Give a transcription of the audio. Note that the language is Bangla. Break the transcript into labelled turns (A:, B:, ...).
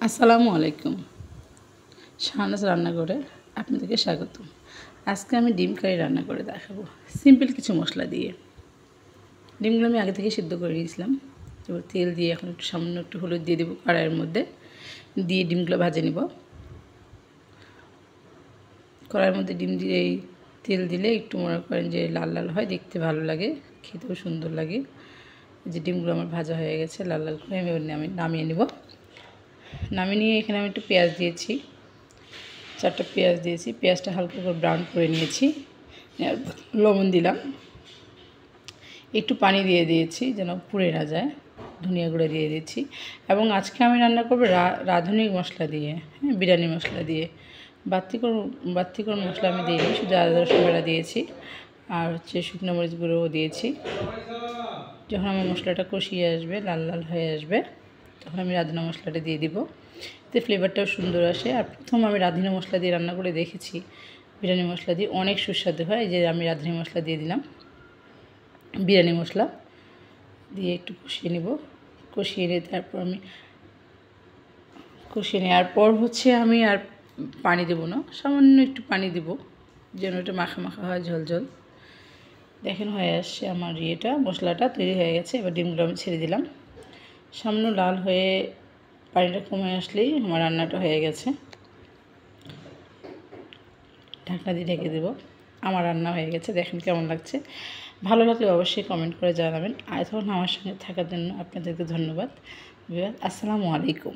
A: আসসালামু আলাইকুম। শাহনাজ রান্নাঘরে আপনাদেরকে স্বাগতম। আজকে আমি ডিম কারি রান্না করে দেখাবো সিম্পল কিছু মশলা দিয়ে। ডিমগুলো আমি আগে থেকে সিদ্ধ করে নিয়েছিলাম। এবার তেল দিয়ে এখন একটু সামান্য একটু হলুদ দিয়ে দেবো কড়াইয়ের মধ্যে, দিয়ে ডিমগুলো ভেজে নেব। কড়াইয়ের মধ্যে ডিম দিয়ে এই তেল দিলে একটু মনে করেন যে লাল লাল হয়, দেখতে ভালো লাগে, খেতেও সুন্দর লাগে। যে ডিমগুলো আমার ভাজা হয়ে গেছে লাল লাল করে, আমি নামিয়ে নেব। নামিয়ে নিয়ে এখানে আমি একটু পেঁয়াজ দিয়েছি, 4টা পেঁয়াজ দিয়েছি। পেঁয়াজটা হালকা করে ব্রাউন করে নিয়েছি। লবণ দিলাম, একটু পানি দিয়ে দিয়েছি যেন পুড়ে না যায়। ধনিয়া গুঁড়ো দিয়ে দিয়েছি। এবং আজকে আমি রান্না করবো রাঁধুনি মশলা দিয়ে, হ্যাঁ, বিরিয়ানি মশলা দিয়ে। বাড়তি মশলা আমি দিইনি, শুধু আদা রসুন বাটা দিয়েছি আর শুকনো মরিচ গুঁড়োও দিয়েছি। যখন আমার মশলাটা কষিয়ে আসবে, লাল লাল হয়ে আসবে, তখন আমি রাঁধুনি মশলাটা দিয়ে দিব। এতে ফ্লেভারটাও সুন্দর আসে। আর প্রথম আমি রাঁধুনি মশলা দিয়ে রান্না করে দেখেছি, বিরিয়ানি মশলা দিয়ে অনেক সুস্বাদু হয়। যে আমি রাঁধুনি মশলা দিয়ে দিলাম, বিরিয়ানি মশলা দিয়ে একটু কষিয়ে নেব। কষিয়ে নিয়ে তারপর আমি কষিয়ে নেওয়ার পর আমি আর পানি দেবো না, সামান্য একটু পানি দেব যেন এটা মাখা মাখা হয়, ঝোল ঝোল। দেখেন হয়ে আসছে আমার মশলাটা তৈরি হয়ে গেছে। এবার ডিমগুলো আমি ছেড়ে দিলাম। সামান্য লাল হয়ে পানিটা কমে আসলেই আমার রান্নাটা হয়ে গেছে। ঢাকনা দিয়ে ঢেকে দেবো। আমার রান্না হয়ে গেছে। দেখেন কেমন লাগছে। ভালো লাগলে অবশ্যই কমেন্ট করে জানাবেন। আর তখন আমার সঙ্গে থাকার জন্য আপনাদেরকে ধন্যবাদ। আসসালামু আলাইকুম।